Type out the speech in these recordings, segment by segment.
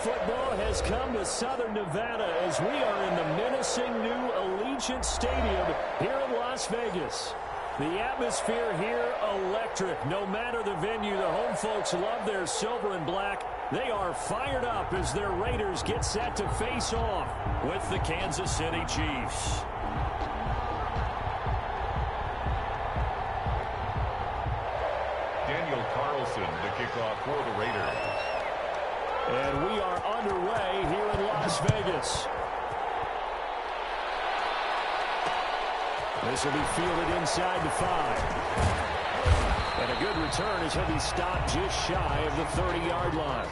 football has come to Southern Nevada as we are in the menacing new Allegiant Stadium here in Las Vegas. The atmosphere here, electric. No matter the venue, the home folks love their silver and black. They are fired up as their Raiders get set to face off with the Kansas City Chiefs. Daniel Carlson to kick off for the Raiders. And we are underway here in Las Vegas. This will be fielded inside the 5. And a good return as he'll be stopped just shy of the 30-yard line.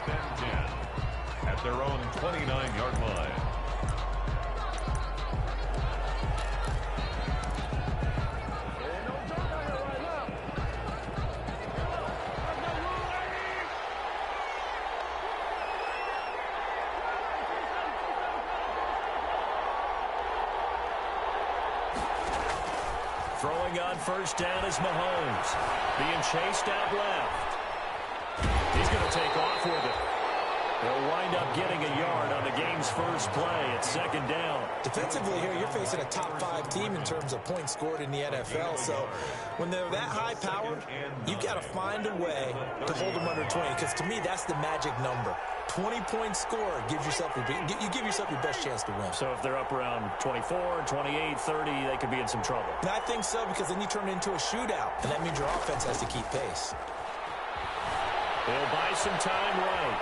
10 at their own 29-yard line. Throwing on first down is Mahomes. Being chased out left. He's going to take off with it. He'll wind up getting a yard on the game's first play at second down. Defensively here, you're facing a top-5 team in terms of points scored in the NFL. So when they're that high-powered, you've got to find a way to hold them under 20. Because to me, that's the magic number. 20-point score gives yourself you give yourself your best chance to win. So if they're up around 24, 28, 30, they could be in some trouble. And I think so, because then you turn it into a shootout, and that means your offense has to keep pace. He'll buy some time right.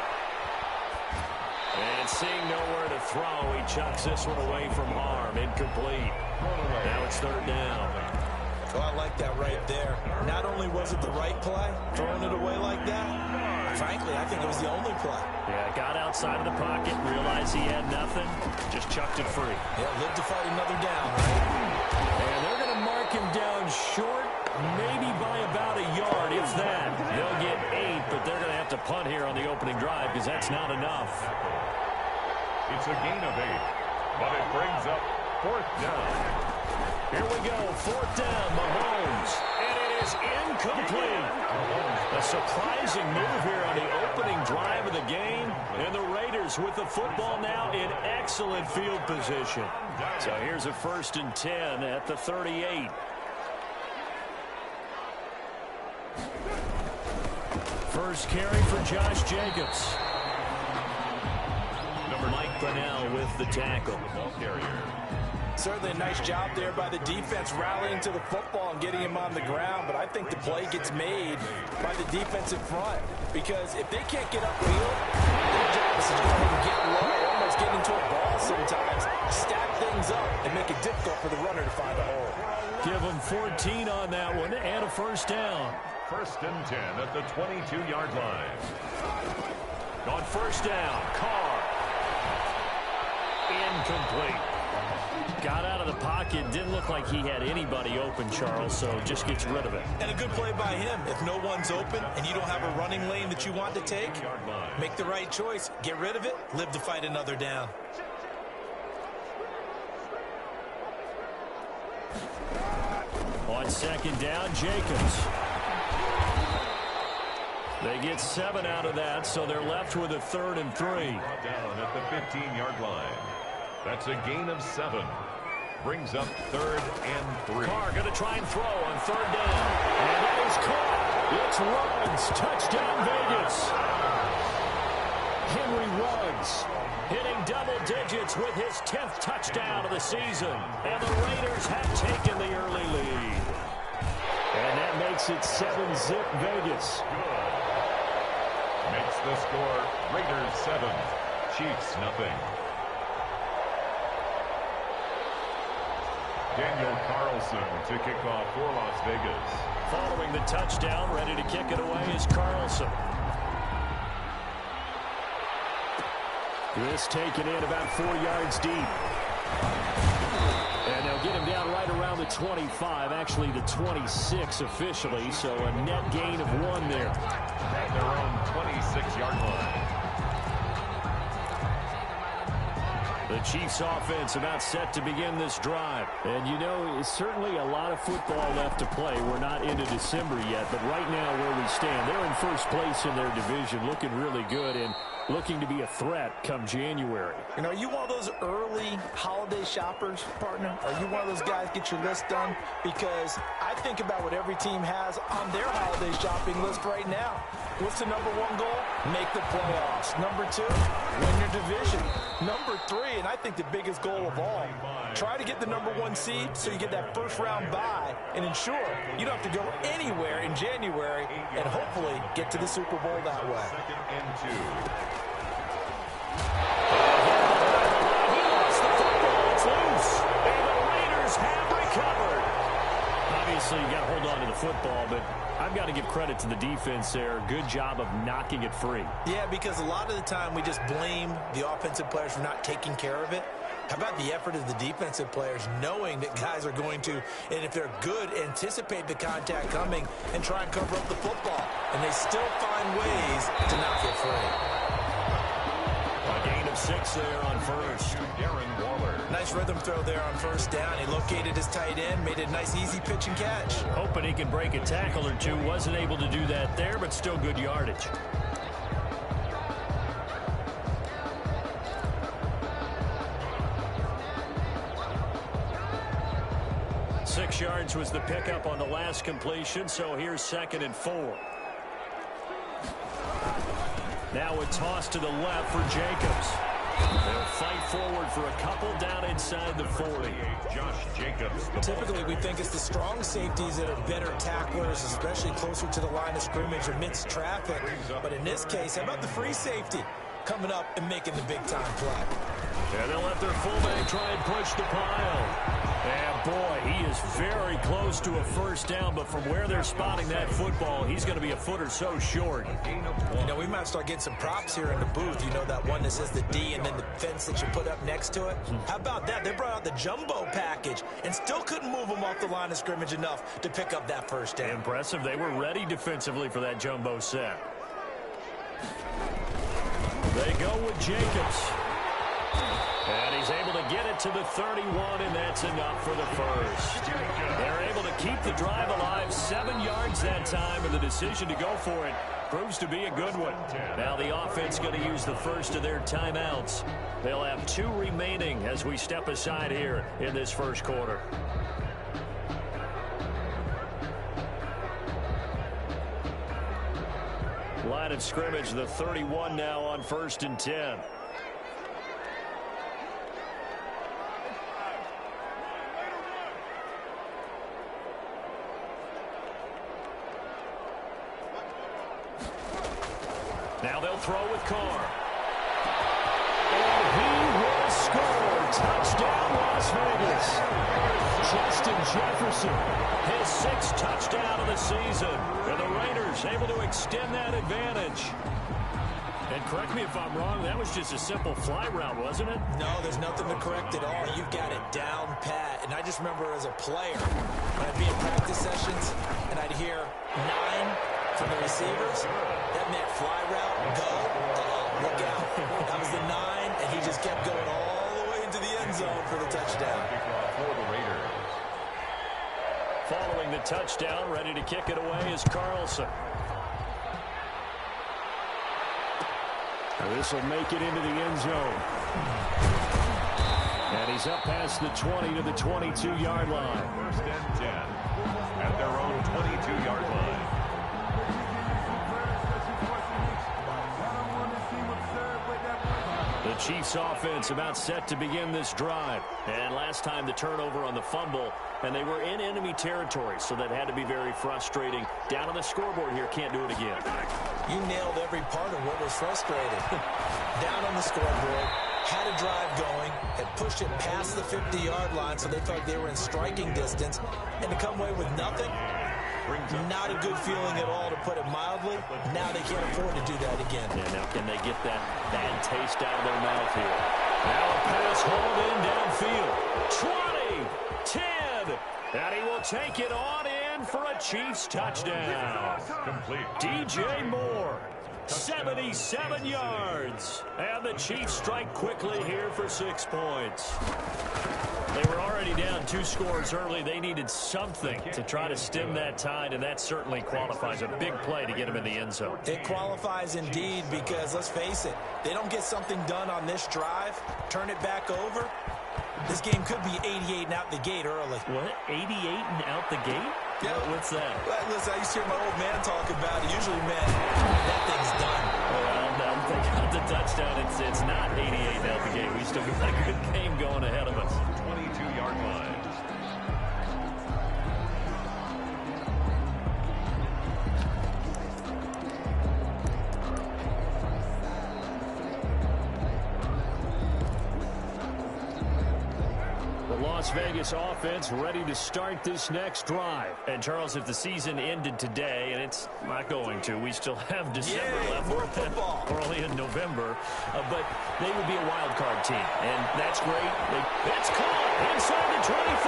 And seeing nowhere to throw, he chucks this one away from harm. Incomplete. Now it's third down. Oh, I like that right there. Not only was it the right play, throwing it away like that, frankly, I think it was the only play. Yeah, got outside of the pocket, realized he had nothing, just chucked it free. Yeah, live to fight another down, right? And they're going to mark him down short, maybe by about a yard, if that. They'll get 8, but they're going to have to punt here on the opening drive because that's not enough. It's a gain of 8, but it brings up fourth down. Here we go, fourth down, Mahomes, and it is incomplete. A surprising move here on the opening drive of the game, and the Raiders with the football now in excellent field position. So here's a 1st and 10 at the 38. First carry for Josh Jacobs. Mike Brunell with the tackle. Certainly a nice job there by the defense rallying to the football and getting him on the ground, but I think the play gets made by the defensive front, because if they can't get upfield, their job is to go ahead and get low, almost get into a ball sometimes, stack things up, and make it difficult for the runner to find a hole. Give them 14 on that one and a first down. 1st and 10 at the 22-yard line. On first down, Carr. Incomplete. Got out of the pocket. Didn't look like he had anybody open, Charles, so just gets rid of it. And a good play by him. If no one's open and you don't have a running lane that you want to take, make the right choice. Get rid of it. Live to fight another down. On second down, Jacobs. They get 7 out of that, so they're left with a 3rd and 3. Down at the 15-yard line. That's a gain of 7. Brings up 3rd and 3. Carr going to try and throw on 3rd down. And that is caught. It's Ruggs. Touchdown, Vegas. Henry Ruggs hitting double digits with his 10th touchdown of the season. And the Raiders have taken the early lead. And that makes it 7-zip Vegas. Good. Makes the score Raiders 7, Chiefs nothing. Daniel Carlson to kick off for Las Vegas. Following the touchdown, ready to kick it away is Carlson. This taken in about 4 yards deep. And they'll get him down right around the 25, actually the 26 officially, so a net gain of 1 there. At their own 26-yard line. The Chiefs offense about set to begin this drive. And you know, it's certainly a lot of football left to play. We're not into December yet, but right now where we stand, they're in first place in their division, looking really good. And looking to be a threat come January. You know, are you one of those early holiday shoppers, partner? Are you one of those guys get your list done? Because I think about what every team has on their holiday shopping list right now. What's the number one goal? Make the playoffs. Number two, win your division. Number three, and I think the biggest goal of all, try to get the number one seed so you get that first round bye and ensure you don't have to go anywhere in January and hopefully get to the Super Bowl that way. Second and 2. He lost the football. It's loose. And the Raiders have recovered. Obviously, you got to hold on to the football, but I've got to give credit to the defense there. Good job of knocking it free. Yeah, because a lot of the time we just blame the offensive players for not taking care of it. How about the effort of the defensive players knowing that guys are going to, and if they're good, anticipate the contact coming and try and cover up the football. And they still find ways to knock it free. A gain of 6 there on first. Darren Waller. Nice rhythm throw there on first down. He located his tight end, made a nice easy pitch and catch. Hoping he can break a tackle or two. Wasn't able to do that there, but still good yardage. Six yards was the pickup on the last completion, so here's 2nd and 4. Now a toss to the left for Jacobs. They'll fight forward for a couple down inside the 40. Josh Jacobs. Typically, we think it's the strong safeties that are better tacklers, especially closer to the line of scrimmage amidst traffic. But in this case, how about the free safety coming up and making the big-time play? And they'll let their fullback try and push the pile. And, boy, he is very close to a first down, but from where they're spotting that football, he's going to be a foot or so short. You know, we might start getting some props here in the booth. You know, that one that says the D and then the fence that you put up next to it? How about that? They brought out the jumbo package and still couldn't move them off the line of scrimmage enough to pick up that first down. Impressive. They were ready defensively for that jumbo set. They go with Jacobs. And he's able to get it to the 31, and that's enough for the first. They're able to keep the drive alive, 7 yards that time, and the decision to go for it proves to be a good one. Now the offense going to use the first of their timeouts. They'll have 2 remaining as we step aside here in this first quarter. Line of scrimmage, the 31 now on 1st and 10. Now they'll throw with Carr. And he will score. Touchdown, Las Vegas. Justin Jefferson, his 6th touchdown of the season. And the Raiders able to extend that advantage. And correct me if I'm wrong, that was just a simple fly route, wasn't it? No, there's nothing to correct at all. You've got it down pat. And I just remember as a player, when I'd be in practice sessions and I'd hear 9 from the receivers, that meant fly route, go, look out. That was the 9, and he just kept going all the way into the end zone for the touchdown. For the Raiders. Following the touchdown, ready to kick it away is Carlson. This will make it into the end zone. And he's up past the 20 to the 22-yard line. 1st and 10 at their own 22-yard line. The Chiefs offense about set to begin this drive. And last time the turnover on the fumble, and they were in enemy territory, so that had to be very frustrating. Down on the scoreboard here, can't do it again. You nailed every part of what was frustrating. Down on the scoreboard, had a drive going, had pushed it past the 50-yard line, so they thought they were in striking distance, and to come away with nothing, not a good feeling at all, to put it mildly. Now they can't afford to do that again. Yeah, now can they get that bad taste out of their mouth here? Now a pass hauled in downfield. 20, 10, and he will take it on in for a Chiefs touchdown. Complete. DJ Moore, 77 yards. And the Chiefs strike quickly here for 6 points. They were already down 2 scores early. They needed something to try to stem that tide, and that certainly qualifies. A big play to get them in the end zone. It qualifies indeed because, let's face it, they don't get something done on this drive, turn it back over, this game could be 88 and out the gate early. What? 88 and out the gate? Yeah. What's that? Well, listen, I used to hear my old man talk about it. Usually meant that thing's done. Well, now they got the touchdown. It's not 88 out the gate. We still got a good game going ahead of us. 22-yard line. Las Vegas offense ready to start this next drive. And, Charles, if the season ended today, and it's not going to, we still have December left. More football. We're only in November. But they would be a wild card team, and that's great. It's caught inside the 25.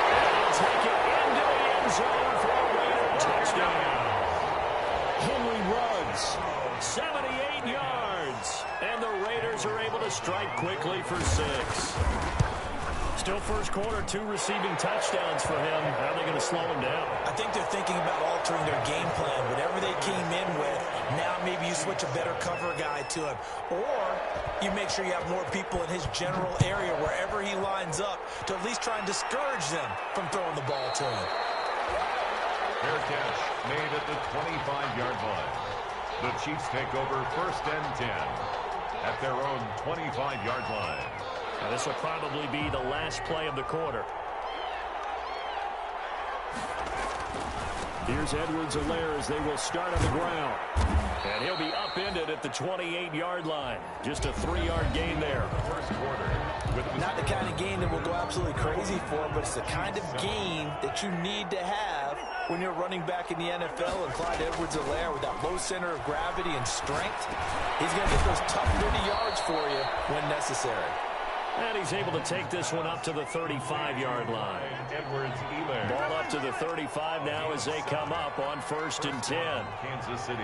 And they'll take it into the end zone for a Raider touchdown. Henry Ruggs, 78 yards. And the Raiders are able to strike quickly for 6. Still first quarter, 2 receiving touchdowns for him. How are they going to slow him down? I think they're thinking about altering their game plan. Whatever they came in with, now maybe you switch a better cover guy to him. Or you make sure you have more people in his general area wherever he lines up to at least try and discourage them from throwing the ball to him. Fair catch made at the 25-yard line. The Chiefs take over 1st and 10 at their own 25-yard line. Now, this will probably be the last play of the quarter. Here's Edwards-Helaire as they will start on the ground. And he'll be upended at the 28-yard line. Just a 3-yard gain there. First quarter. Not the kind of gain that we'll go absolutely crazy for, but it's the kind of gain that you need to have when you're running back in the NFL. And Clyde Edwards-Helaire, with that low center of gravity and strength, he's going to get those tough 30 yards for you when necessary. And he's able to take this one up to the 35-yard line. Edwards-Helaire. Ball up to the 35 now as they come up on 1st and 10. Kansas City.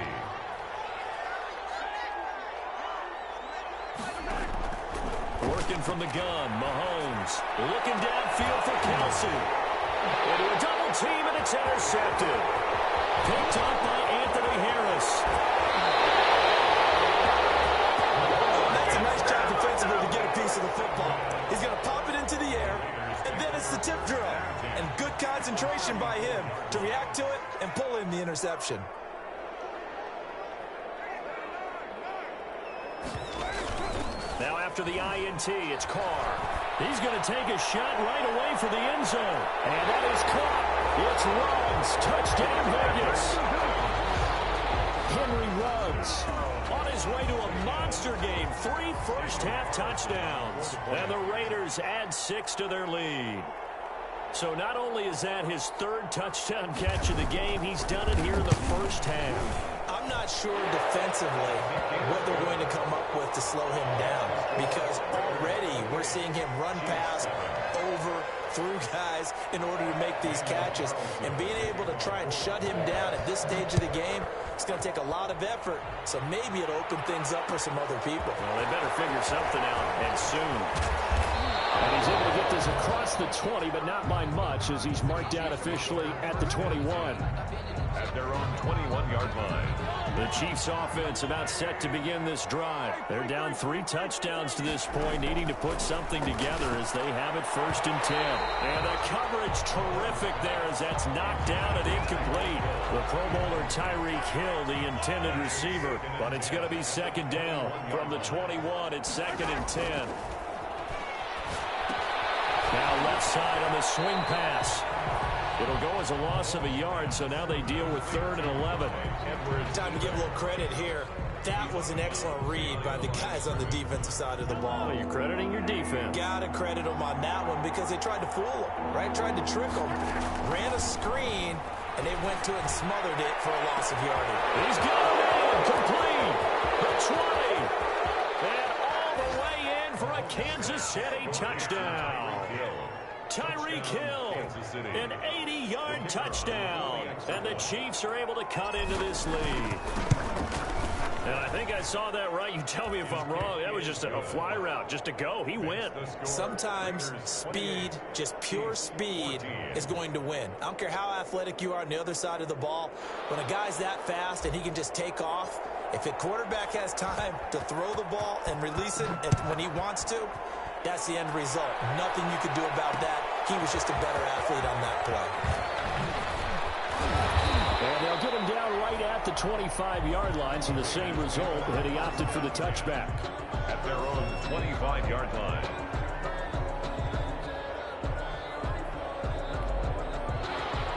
Working from the gun, Mahomes looking downfield for Kelsey. Into a double team, and it's intercepted. Picked up by Anthony Harris. That's a nice job defensively to get a piece of the football. He's going to pop it into the air, and then it's the tip drill. And good concentration by him to react to it and pull in the interception. Now after the INT, it's Carr. He's going to take a shot right away for the end zone. And that is caught. It's Ruggs. Touchdown, Vegas. Henry Ruggs on his way to a monster game. 3 first-half touchdowns. And the Raiders add 6 to their lead. So not only is that his 3rd touchdown catch of the game, he's done it here in the first half. I'm not sure defensively what they're going to come up with to slow him down, because already we're seeing him run past, over, through guys in order to make these catches. And being able to try and shut him down at this stage of the game, it's going to take a lot of effort. So maybe it'll open things up for some other people. Well, they better figure something out, and soon. And he's able to get this across the 20, but not by much, as he's marked out officially at the 21. At their own 21-yard line. The Chiefs offense about set to begin this drive. They're down 3 touchdowns to this point, needing to put something together as they have it 1st and 10. And the coverage terrific there as that's knocked down and incomplete. The Pro Bowler Tyreek Hill, the intended receiver, but it's going to be 2nd down. From the 21, it's 2nd and 10. Now left side on the swing pass. It'll go as a loss of a yard, so now they deal with 3rd and 11. Time to give a little credit here. That was an excellent read by the guys on the defensive side of the ball. Oh, you're crediting your defense. Got to credit them on that one because they tried to fool them, right? Tried to trick them. Ran a screen, and they went to it and smothered it for a loss of yardage. He's got it in, complete. The 20. And all the way in for a Kansas City touchdown. Tyreek Hill, an 80-yard touchdown. And the Chiefs are able to cut into this lead. And I think I saw that right. You tell me if I'm wrong. That was just a fly route, just to go. He went. Sometimes speed, just pure speed, is going to win. I don't care how athletic you are on the other side of the ball. When a guy's that fast and he can just take off, if a quarterback has time to throw the ball and release it when he wants to, that's the end result. Nothing you could do about that. He was just a better athlete on that play. And they'll get him down right at the 25-yard line, so the same result, but he opted for the touchback. At their own 25-yard line.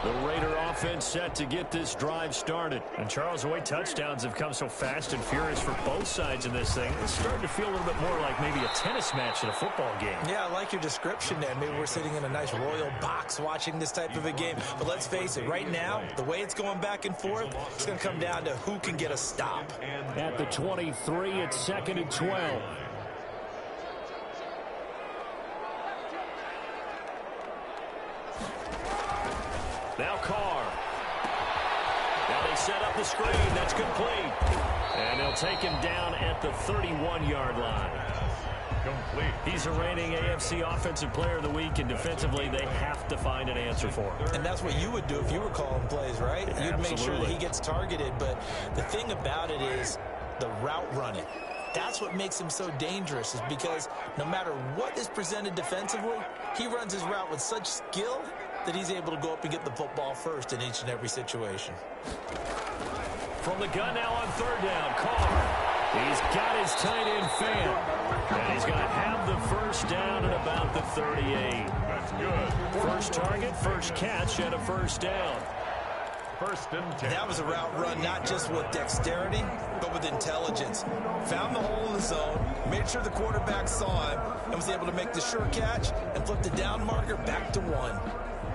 The Raider offense set to get this drive started. And Charles, the way touchdowns have come so fast and furious for both sides in this thing, it's starting to feel a little bit more like maybe a tennis match in a football game. Yeah, I like your description there. Maybe we're sitting in a nice royal box watching this type of a game. But let's face it, right now, the way it's going back and forth, it's going to come down to who can get a stop. At the 23, it's 2nd and 12. Now Carr. Now they set up the screen. That's complete. And they'll take him down at the 31-yard line. Complete. He's a reigning AFC Offensive Player of the Week, and defensively they have to find an answer for him. And that's what you would do if you were calling plays, right? Yeah, you'd make sure that he gets targeted. But the thing about it is the route running. That's what makes him so dangerous, is because no matter what is presented defensively, he runs his route with such skill that he's able to go up and get the football first in each and every situation. From the gun now on 3rd down, Carr. He's got his tight end fan. And he's going to have the first down at about the 38. That's good. First target, first catch, and a first down. 1st and 10. That was a route run not just with dexterity, but with intelligence. Found the hole in the zone, made sure the quarterback saw him, and was able to make the sure catch and flip the down marker back to 1.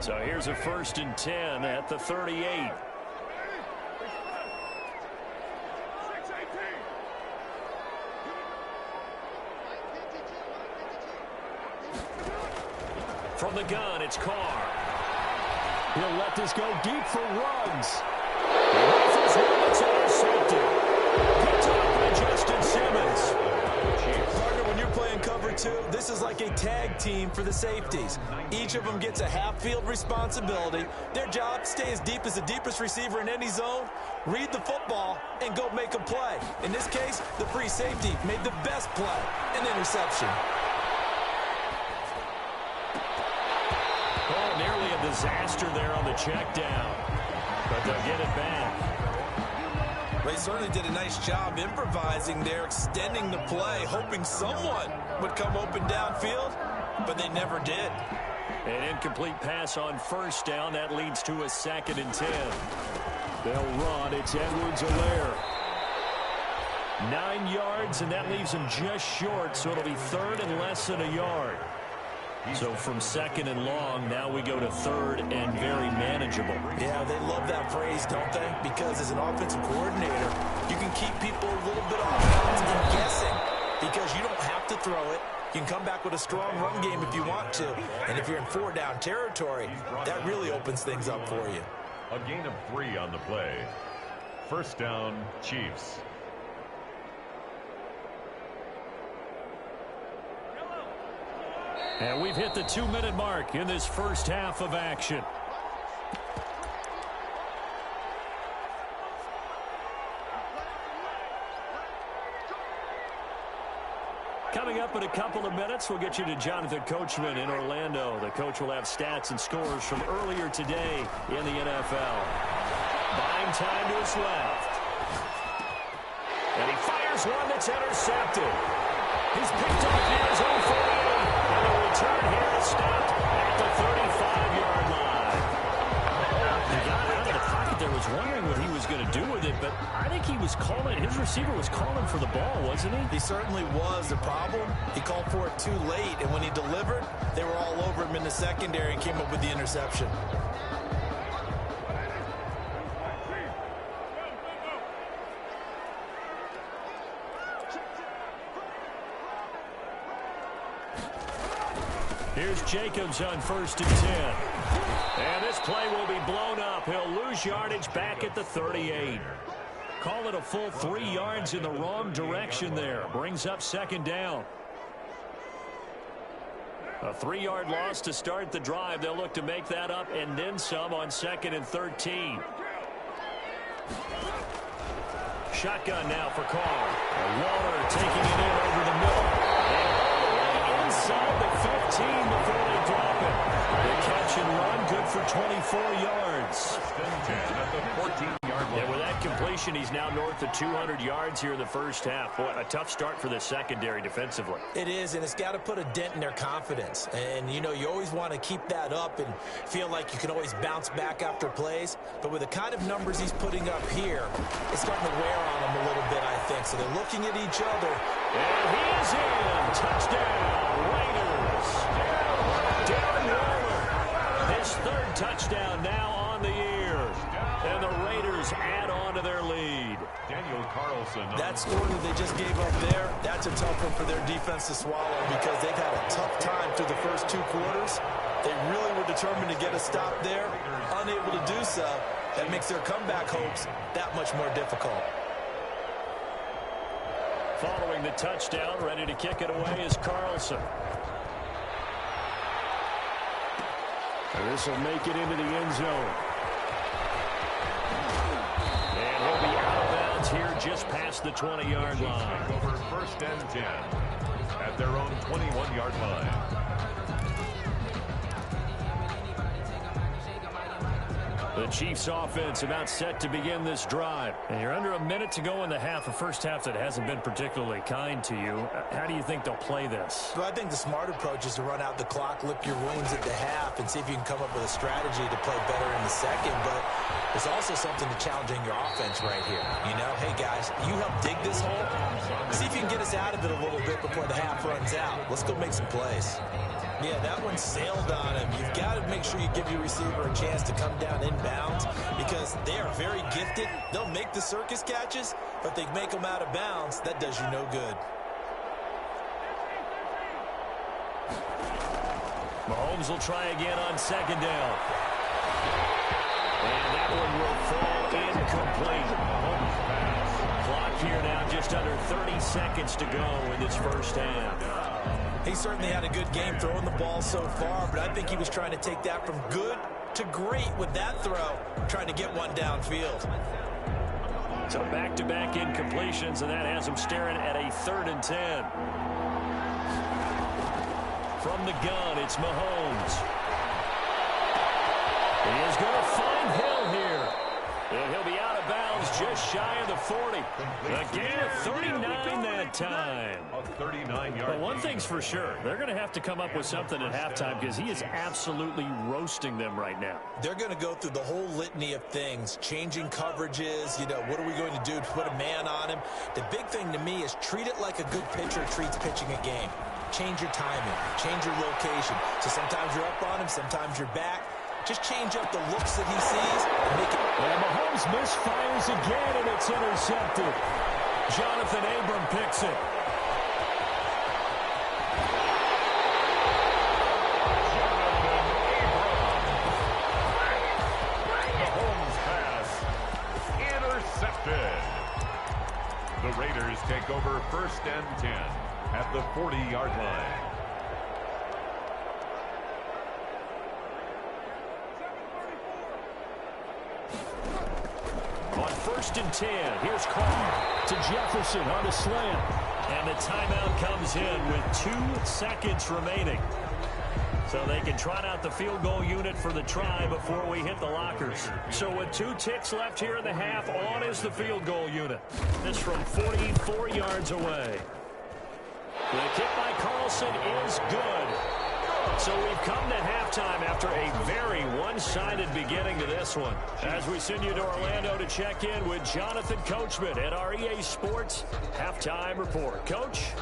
So here's a 1st and 10 at the 38. From the gun, it's Carr. He'll let this go deep for Ruggs. This is one that's intercepted. Picked up by Justin Simmons. Partner, when you're playing cover 2, this is like a tag team for the safeties. Each of them gets a half-field responsibility. Their job, stay as deep as the deepest receiver in any zone, read the football, and go make a play. In this case, the free safety made the best play, an interception. Oh, nearly a disaster there on the check down. But they'll get it back. They certainly did a nice job improvising there, extending the play, hoping someone would come open downfield, but they never did. An incomplete pass on 1st down. That leads to a 2nd and 10. They'll run. It's Edwards-Helaire. 9 yards, and that leaves him just short, so it'll be 3rd and less than a yard. So from 2nd and long, now we go to 3rd and very manageable. Yeah, they love that phrase, don't they? Because as an offensive coordinator, you can keep people a little bit off balance and guessing, because you don't have to throw it. You can come back with a strong run game if you want to. And if you're in 4-down territory, that really opens things up for you. A gain of 3 on the play. 1st down, Chiefs. And we've hit the 2-minute mark in this first half of action. Coming up in a couple of minutes, we'll get you to Jonathan Coachman in Orlando. The coach will have stats and scores from earlier today in the NFL. Buying time to his left. And he fires one that's intercepted. He's picked off near his own 48. And the return here is stopped at the 35-yard line. He got out of the pocket there, was wondering what he was going to do with it, but I think he was calling, his receiver was calling for the ball, wasn't he? He certainly was. The problem, he called for it too late, and when he delivered, they were all over him in the secondary and came up with the interception. Here's Jacobs on 1st and 10. And this play will be blown up. He'll lose yardage back at the 38. Call it a full 3 yards in the wrong direction there. Brings up second down. A 3-yard loss to start the drive. They'll look to make that up and then some on 2nd and 13. Shotgun now for Carr. Waller taking it in over the middle. And all the way inside the 15 before they drop it. The catch and run, good for 24 yards. At the 14-yard line. And with that completion, he's now north of 200 yards here in the first half. Boy, a tough start for the secondary defensively. It is, and it's got to put a dent in their confidence. And, you know, you always want to keep that up and feel like you can always bounce back after plays. But with the kind of numbers he's putting up here, it's starting to wear on them a little bit, I think. So they're looking at each other. And he is in. Touchdown, Raiders. Darren Waller, his 3rd touchdown now on the year. And the Raiders add on to their lead. Daniel Carlson. That score that they just gave up there, that's a tough one for their defense to swallow because they've had a tough time through the first 2 quarters. They really were determined to get a stop there, unable to do so. That makes their comeback hopes that much more difficult. Following the touchdown, ready to kick it away is Carlson. And this will make it into the end zone. And he'll be out of bounds here just past the 20-yard line. Over 1st and 10 at their own 21-yard line. The Chiefs offense about set to begin this drive. And you're under a minute to go in the half, a first half that hasn't been particularly kind to you. How do you think they'll play this? Well, I think the smart approach is to run out the clock, lick your wounds at the half, and see if you can come up with a strategy to play better in the second. But there's also something to challenging your offense right here. You know, hey, guys, you help dig this hole. See if you can get us out of it a little bit before the half runs out. Let's go make some plays. Yeah, that one sailed on him. You've got to make sure you give your receiver a chance to come down inbounds because they are very gifted. They'll make the circus catches, but they make them out of bounds. That does you no good. Mahomes will try again on 2nd down. And that one will fall incomplete. Clock here now, just under 30 seconds to go in this first half. He certainly had a good game throwing the ball so far, but I think he was trying to take that from good to great with that throw, trying to get one downfield. So back-to-back incompletions, and that has him staring at a 3rd and 10. From the gun, it's Mahomes. He is going to find Hill here. And he'll be out of bounds just shy of the 40. A gain of 39 that time. A 39-yard. But one thing's for sure. They're going to have to come up with something at halftime because he is absolutely roasting them right now. They're going to go through the whole litany of things, changing coverages. You know, what are we going to do to put a man on him? The big thing to me is treat it like a good pitcher treats pitching a game. Change your timing. Change your location. So sometimes you're up on him, sometimes you're back. Just change up the looks that he sees and make it. And Mahomes misfires again, and it's intercepted. Jonathan Abram picks it. Mahomes pass intercepted. The Raiders take over 1st and 10 at the 40-yard line. On 1st and 10, here's Carr to Jefferson on a slant. And the timeout comes in with 2 seconds remaining. So they can trot out the field goal unit for the try before we hit the lockers. So with 2 ticks left here in the half, on is the field goal unit. This from 44 yards away. The kick by Carlson is good. So we've come to halftime after a very one-sided beginning to this one. As we send you to Orlando to check in with Jonathan Coachman at our EA Sports Halftime Report. Coach?